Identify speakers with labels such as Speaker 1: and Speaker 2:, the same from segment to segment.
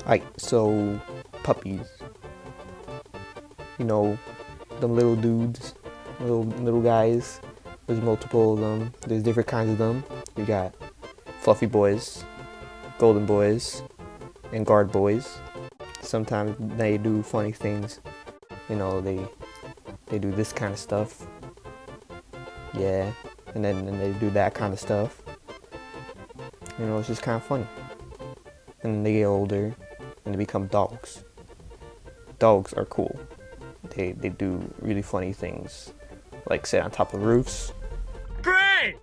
Speaker 1: Alright, so puppies. You know, them little dudes, little guys. There's multiple of them. There's different kinds of them. You got fluffy boys, golden boys, and guard boys. Sometimes they do funny things. You know, they do this kind of stuff. Yeah, and then they do that kind of stuff. You know, it's just kind of funny. And then they get older and they become dogs. Dogs are cool. They do really funny things, like sit on top of roofs.
Speaker 2: Gray!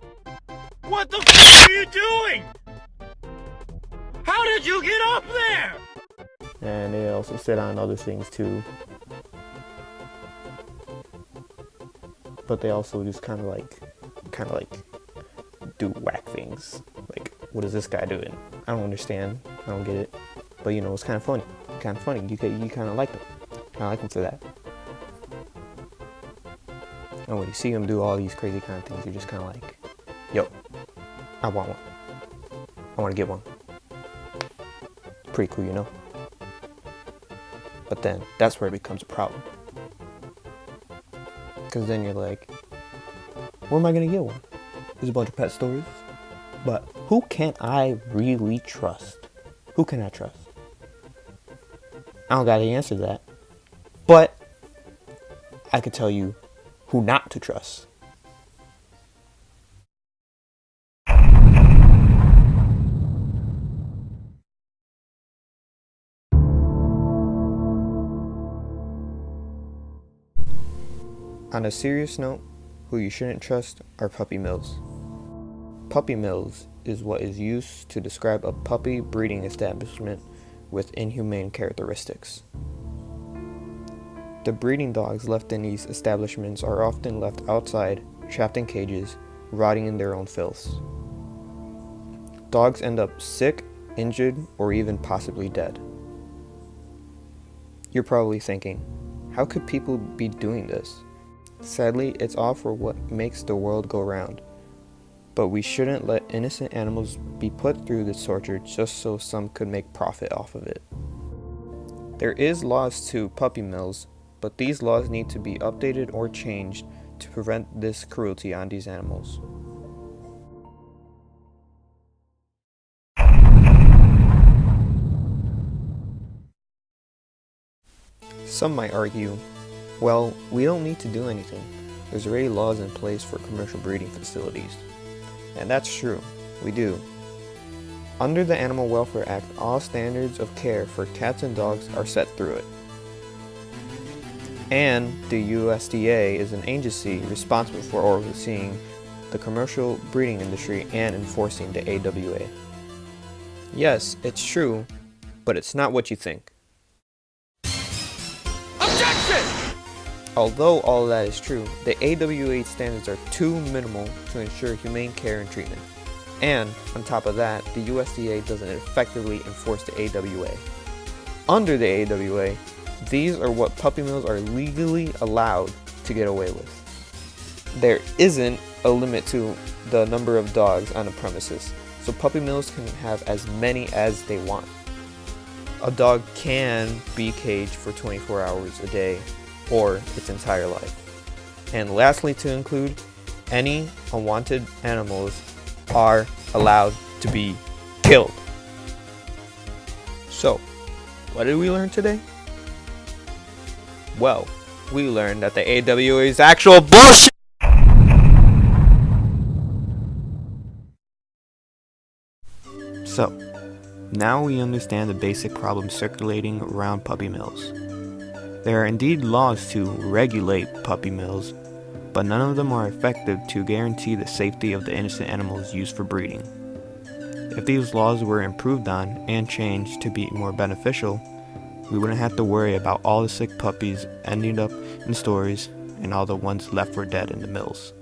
Speaker 2: What the f*** are you doing? How did you get up there?
Speaker 1: And they also sit on other things too. But they also just kind of like do whack things. Like, what is this guy doing? I don't understand. I don't get it. But you know, it's kind of funny. Kind of funny. You kind of like them. Kind of like them for that. And when you see them do all these crazy kind of things, you're just kind of like, yo, I want one. I want to get one. Pretty cool, you know? But then, that's where it becomes a problem. Because then you're like, where am I going to get one? There's a bunch of pet stores. But who can I really trust? Who can I trust? I don't got the answer to that. But I could tell you who not to trust. On a serious note, who you shouldn't trust are puppy mills. Puppy mills is what is used to describe a puppy breeding establishment with inhumane characteristics. The breeding dogs left in these establishments are often left outside, trapped in cages, rotting in their own filth. Dogs end up sick, injured, or even possibly dead. You're probably thinking, how could people be doing this? Sadly, it's all for what makes the world go round. But we shouldn't let innocent animals be put through this torture just so some could make profit off of it. There is laws to puppy mills, but these laws need to be updated or changed to prevent this cruelty on these animals. Some might argue, well, we don't need to do anything. There's already laws in place for commercial breeding facilities. And that's true, we do. Under the Animal Welfare Act, all standards of care for cats and dogs are set through it. And the USDA is an agency responsible for overseeing the commercial breeding industry and enforcing the AWA. Yes, it's true, but it's not what you think.
Speaker 2: Objection!
Speaker 1: Although all of that is true, the AWA standards are too minimal to ensure humane care and treatment. And, on top of that, the USDA doesn't effectively enforce the AWA. Under the AWA, these are what puppy mills are legally allowed to get away with. There isn't a limit to the number of dogs on a premises, so puppy mills can have as many as they want. A dog can be caged for 24 hours a day, or its entire life. And lastly to include, any unwanted animals are allowed to be killed. So, what did we learn today? Well, we learned that the AWA is actual bullshit! So, now we understand the basic problems circulating around puppy mills. There are indeed laws to regulate puppy mills, but none of them are effective to guarantee the safety of the innocent animals used for breeding. If these laws were improved on and changed to be more beneficial, we wouldn't have to worry about all the sick puppies ending up in stores and all the ones left for dead in the mills.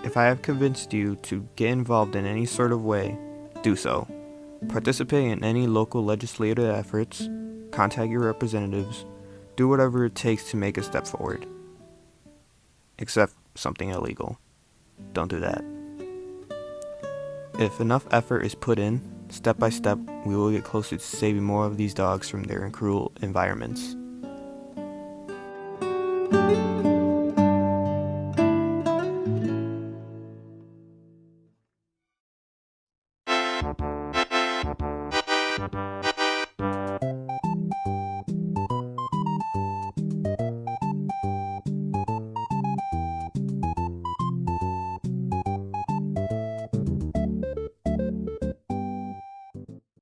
Speaker 1: If I have convinced you to get involved in any sort of way, do so. Participate in any local legislative efforts, contact your representatives, do whatever it takes to make a step forward. Except something illegal. Don't do that. If enough effort is put in, Step by step, we will get closer to saving more of these dogs from their cruel environments.